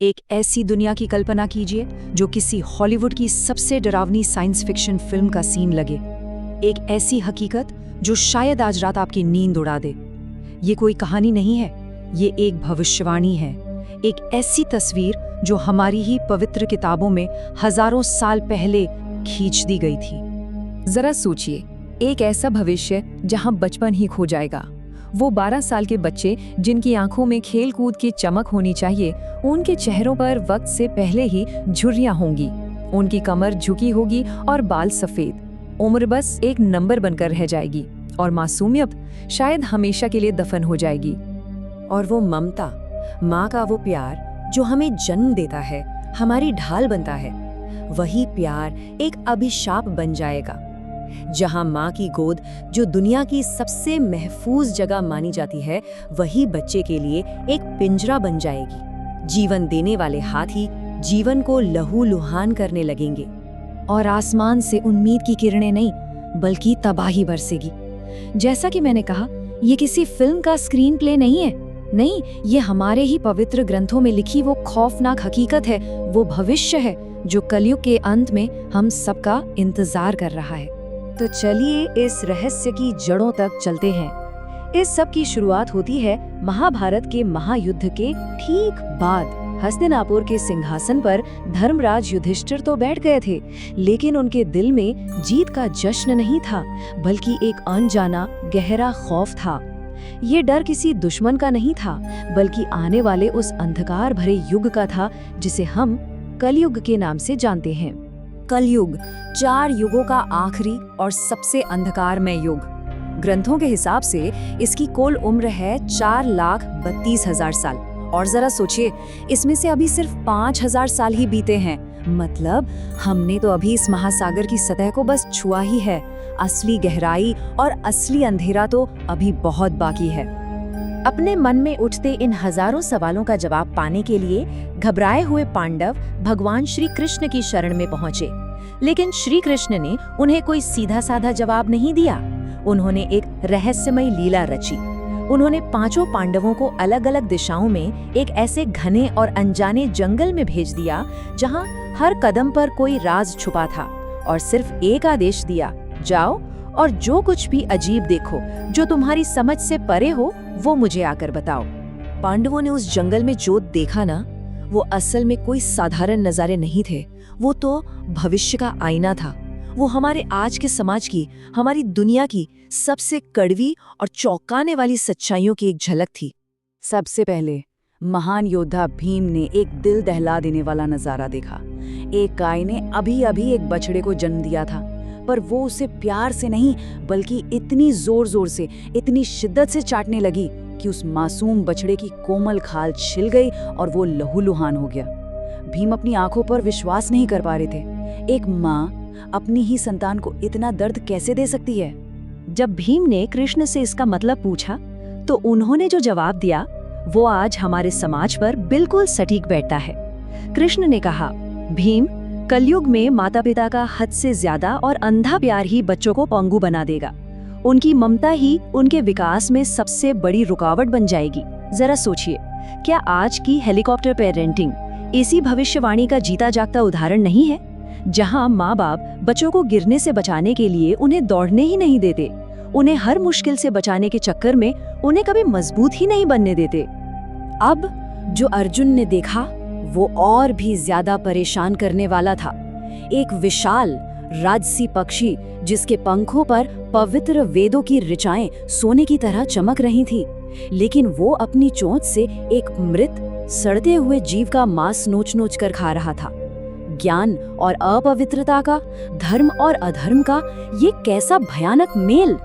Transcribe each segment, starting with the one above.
एक ऐसी दुनिया की कल्पना कीजिए जो किसी हॉलीवुड की सबसे डरावनी साइंस फिक्शन फिल्म का सीन लगे। एक ऐसी हकीकत जो शायद आज रात आपकी नींद उड़ा दे। ये कोई कहानी नहीं है, ये एक भविष्यवाणी है। एक ऐसी तस्वीर जो हमारी ही पवित्र किताबों में हजारों साल पहले खींच दी गई थी। जरा सोचिए, एक ऐसा भविष्य जहां बचपन ही खो जाएगा। वो 12 साल के बच्चे जिनकी आंखों में खेल कूद की चमक होनी चाहिए, उनके चेहरों पर वक्त से पहले ही झुर्रियां होंगी, उनकी कमर झुकी होगी और बाल सफेद। उम्र बस एक नंबर बनकर रह जाएगी और मासूमियत शायद हमेशा के लिए दफन हो जाएगी। और वो ममता, माँ का वो प्यार जो हमें जन्म देता है, हमारी ढाल बनता है, वही प्यार एक अभिशाप बन जाएगा। जहां माँ की गोद जो दुनिया की सबसे महफूज जगह मानी जाती है, वही बच्चे के लिए एक पिंजरा बन जाएगी। जीवन देने वाले हाथ ही जीवन को लहूलुहान करने लगेंगे और आसमान से उम्मीद की किरणें नहीं बल्कि तबाही बरसेगी। जैसा कि मैंने कहा, ये किसी फिल्म का स्क्रीन प्ले नहीं है। नहीं, ये हमारे ही पवित्र ग्रंथों में लिखी वो खौफनाक हकीकत है, वो भविष्य है जो कलयुग के अंत में हम सबका इंतजार कर रहा है। तो चलिए इस रहस्य की जड़ों तक चलते हैं। इस सब की शुरुआत होती है महाभारत के महायुद्ध के ठीक बाद। हस्तिनापुर के सिंहासन पर धर्मराज युधिष्ठिर तो बैठ गए थे, लेकिन उनके दिल में जीत का जश्न नहीं था, बल्कि एक अनजाना गहरा खौफ था। ये डर किसी दुश्मन का नहीं था, बल्कि आने वाले उस अंधकार भरे युग का था जिसे हम कलयुग के नाम से जानते हैं। कलयुग 4 युगों का आखिरी और सबसे अंधकारमय युग। ग्रंथों के हिसाब से इसकी कुल उम्र है 4,32,000 साल। और जरा सोचिए, इसमें से अभी सिर्फ 5,000 साल ही बीते हैं। मतलब हमने तो अभी इस महासागर की सतह को बस छुआ ही है। असली गहराई और असली अंधेरा तो अभी बहुत बाकी है। अपने मन में उठते इन हजारों सवालों का जवाब पाने के लिए घबराए हुए पांडव भगवान श्री कृष्ण की शरण में पहुंचे। लेकिन श्री कृष्ण ने उन्हें कोई सीधा साधा जवाब नहीं दिया। उन्होंने एक रहस्यमय लीला रची। उन्होंने 5 पांडवों को अलग अलग दिशाओं में एक ऐसे घने और अनजाने जंगल में भेज दिया जहां हर कदम पर कोई राज छुपा था, और सिर्फ एक आदेश दिया, जाओ और जो कुछ भी अजीब देखो, जो तुम्हारी समझ से परे हो, वो मुझे आकर बताओ। पांडवों ने उस जंगल में जो देखा ना, वो असल में कोई साधारण नजारे नहीं थे। वो तो भविष्य का आईना था। वो हमारे आज के समाज की, हमारी दुनिया की सबसे कड़वी और चौंकाने वाली सच्चाइयों की एक झलक थी। सबसे पहले महान योद्धा भीम ने एक दिल दहला देने वाला नजारा देखा। एक गाय ने अभी अभी एक बछड़े को जन्म दिया था, पर वो उसे प्यार से नहीं बल्कि इतनी जोर जोर से, इतनी शिद्दत से चाटने लगी कि उस मासूम बछड़े की कोमल खाल छिल गई और वो लहूलुहान हो गया। भीम अपनी आंखों पर विश्वास नहीं कर पा रहे थे। एक माँ अपनी ही संतान को इतना दर्द कैसे दे सकती है? जब भीम ने कृष्ण से इसका मतलब पूछा, तो उन्होंने जो जवाब दिया वो आज हमारे समाज पर बिल्कुल सटीक बैठता है। कृष्ण ने कहा, भीम, कलयुग में माता पिता का हद से ज्यादा और अंधा प्यार ही बच्चों को पंगु बना देगा। उनकी ममता ही उनके विकास में सबसे बड़ी रुकावट बन जाएगी। जरा सोचिए, क्या आज की हेलीकॉप्टर पेरेंटिंग इसी भविष्यवाणी का जीता जागता उदाहरण नहीं है? जहां माँ बाप बच्चों को गिरने से बचाने के लिए उन्हें दौड़ने ही नहीं देते, उन्हें हर मुश्किल से बचाने के चक्कर में उन्हें कभी मजबूत ही नहीं बनने देते। अब जो अर्जुन ने देखा वो और भी ज्यादा परेशान करने वाला था। एक विशाल राजसी पक्षी जिसके पंखों पर पवित्र वेदों की ऋचाएं सोने की तरह चमक रही थी, लेकिन वो अपनी चोंच से एक मृत सड़ते हुए जीव का मांस नोच नोच कर खा रहा था। ज्ञान और अपवित्रता का, धर्म और अधर्म का ये कैसा भयानक मेल!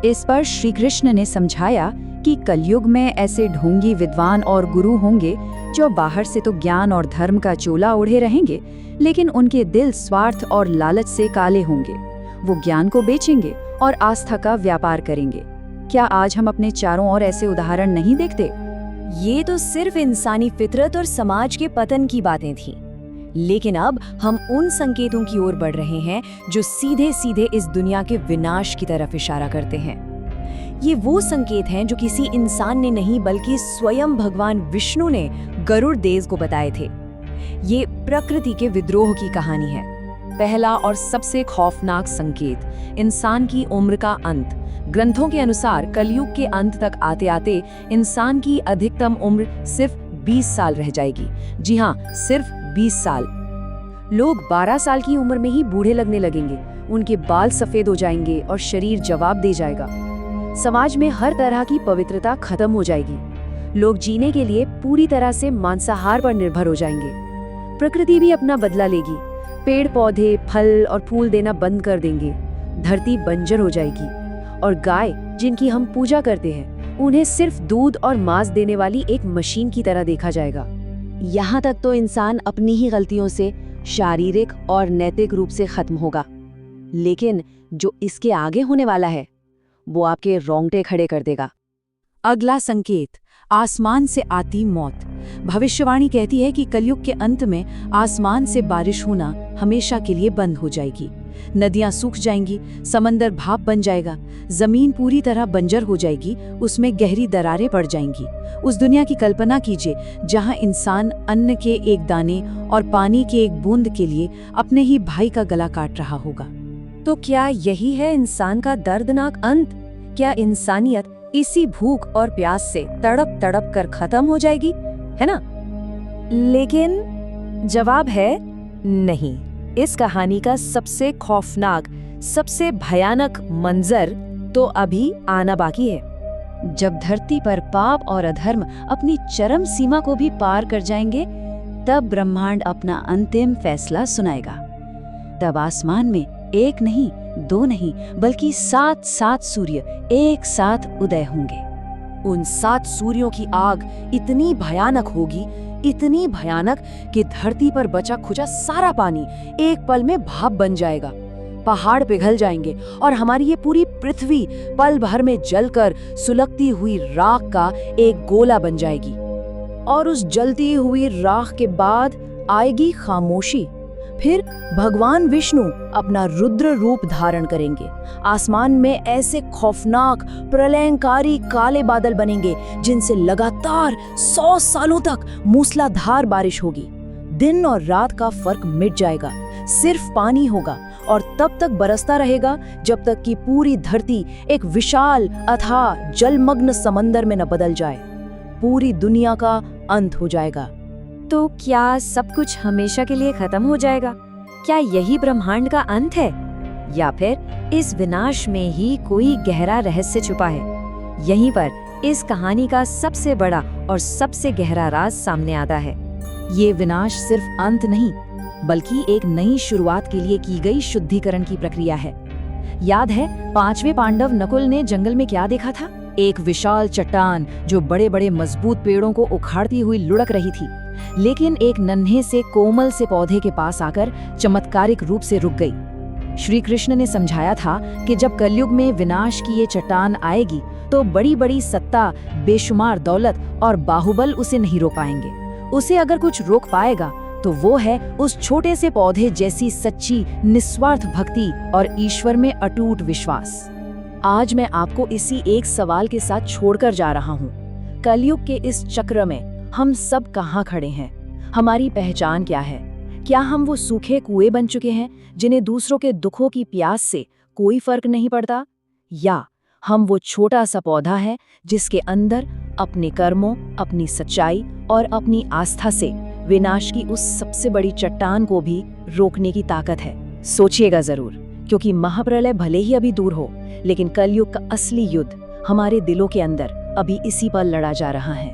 इस पर श्री कृष्ण ने समझाया कि कलयुग में ऐसे ढोंगी विद्वान और गुरु होंगे जो बाहर से तो ज्ञान और धर्म का चोला ओढ़े रहेंगे, लेकिन उनके दिल स्वार्थ और लालच से काले होंगे। वो ज्ञान को बेचेंगे और आस्था का व्यापार करेंगे। क्या आज हम अपने चारों ओर ऐसे उदाहरण नहीं देखते? ये तो सिर्फ इंसानी फितरत और समाज के पतन की बातें थीं। लेकिन अब हम उन संकेतों की ओर बढ़ रहे हैं जो सीधे सीधे इस दुनिया के विनाश की तरफ इशारा करते हैं। ये वो संकेत हैं जो किसी इंसान ने नहीं बल्कि स्वयं भगवान विष्णु ने गरुड़ देव को बताए थे। ये प्रकृति के विद्रोह की कहानी है। पहला और सबसे खौफनाक संकेत, इंसान की उम्र का अंत। ग्रंथों के अनुसार कलयुग के अंत तक आते आते इंसान की अधिकतम उम्र सिर्फ 20 साल रह जाएगी। जी हाँ, सिर्फ 20 साल। लोग 12 साल की उम्र में ही बूढ़े लगने लगेंगे, उनके बाल सफेद हो जाएंगे और शरीर जवाब दे जाएगा। समाज में हर तरह की पवित्रता खत्म हो जाएगी। लोग जीने के लिए पूरी तरह से मांसाहार पर निर्भर हो जाएंगे। प्रकृति भी अपना बदला लेगी, पेड़ पौधे फल और फूल देना बंद कर देंगे, धरती बंजर हो जाएगी और गाय जिनकी हम पूजा करते हैं उन्हें सिर्फ दूध और मांस देने वाली एक मशीन की तरह देखा जाएगा। यहाँ तक तो इंसान अपनी ही गलतियों से शारीरिक और नैतिक रूप से खत्म होगा, लेकिन जो इसके आगे होने वाला है वो आपके रोंगटे खड़े कर देगा। अगला संकेत, आसमान से आती मौत। भविष्यवाणी कहती है कि कलयुग के अंत में आसमान से बारिश होना हमेशा के लिए बंद हो जाएगी। नदियां सूख जाएंगी, समंदर भाप बन जाएगा, जमीन पूरी तरह बंजर हो जाएगी, उसमें गहरी दरारें पड़ जाएंगी। उस दुनिया की कल्पना कीजिए जहां इंसान अन्न के एक दाने और पानी के एक बूंद के लिए अपने ही भाई का गला काट रहा होगा। तो क्या यही है इंसान का दर्दनाक अंत? क्या इंसानियत इसी भूख और प्यास से तड़प तड़प कर खत्म हो जाएगी, है ना? लेकिन जवाब है नहीं। इस कहानी का सबसे खौफनाक, सबसे भयानक मंजर तो अभी आना बाकी है। जब धरती पर पाप और अधर्म अपनी चरम सीमा को भी पार कर जाएंगे, तब ब्रह्मांड अपना अंतिम फैसला सुनाएगा। तब आसमान में एक नहीं, दो नहीं, बल्कि 7 सूर्य एक साथ उदय होंगे। उन 7 सूर्यों की आग इतनी भयानक होगी, इतनी भयानक कि धरती पर बचा खुचा सारा पानी एक पल में भाप बन जाएगा। पहाड़ पिघल जाएंगे और हमारी ये पूरी पृथ्वी पल भर में जलकर सुलगती हुई राख का एक गोला बन जाएगी। और उस जलती हुई राख के बाद आएगी खामोशी। फिर भगवान विष्णु अपना रुद्र रूप धारण करेंगे। आसमान में ऐसे खौफनाक प्रलयंकारी काले बादल बनेंगे जिनसे लगातार 100 सालों तक मूसलाधार बारिश होगी। दिन और रात का फर्क मिट जाएगा, सिर्फ पानी होगा और तब तक बरसता रहेगा जब तक कि पूरी धरती एक विशाल अथाह जलमग्न समंदर में न बदल जाए। पूरी दुनिया का अंत हो जाएगा। तो क्या सब कुछ हमेशा के लिए खत्म हो जाएगा? क्या यही ब्रह्मांड का अंत है? या फिर इस विनाश में ही कोई गहरा रहस्य छुपा है? यहीं पर इस कहानी का सबसे बड़ा और सबसे गहरा राज सामने आता है। ये विनाश सिर्फ अंत नहीं, बल्कि एक नई शुरुआत के लिए की गई शुद्धिकरण की प्रक्रिया है। याद है 5वें पांडव नकुल ने जंगल में क्या देखा था? एक विशाल चट्टान जो बड़े बड़े मजबूत पेड़ों को उखाड़ती हुई लुढ़क रही थी, लेकिन एक नन्हे से कोमल से पौधे के पास आकर चमत्कारिक रूप से रुक गई। श्री कृष्ण ने समझाया था कि जब कलयुग में विनाश की ये चट्टान आएगी तो बड़ी बड़ी सत्ता, बेशुमार दौलत और बाहुबल उसे नहीं रोक पाएंगे। उसे अगर कुछ रोक पाएगा तो वो है उस छोटे से पौधे जैसी सच्ची निस्वार्थ भक्ति और ईश्वर में अटूट विश्वास। आज मैं आपको इसी एक सवाल के साथ छोड़कर जा रहा हूँ। कलयुग के इस चक्र में हम सब कहाँ खड़े हैं? हमारी पहचान क्या है? क्या हम वो सूखे कुएं बन चुके हैं जिन्हें दूसरों के दुखों की प्यास से कोई फर्क नहीं पड़ता? या हम वो छोटा सा पौधा है जिसके अंदर अपने कर्मों, अपनी सच्चाई और अपनी आस्था से विनाश की उस सबसे बड़ी चट्टान को भी रोकने की ताकत है? सोचिएगा जरूर, क्योंकि महाप्रलय भले ही अभी दूर हो, लेकिन कलयुग का असली युद्ध हमारे दिलों के अंदर अभी इसी पर लड़ा जा रहा है।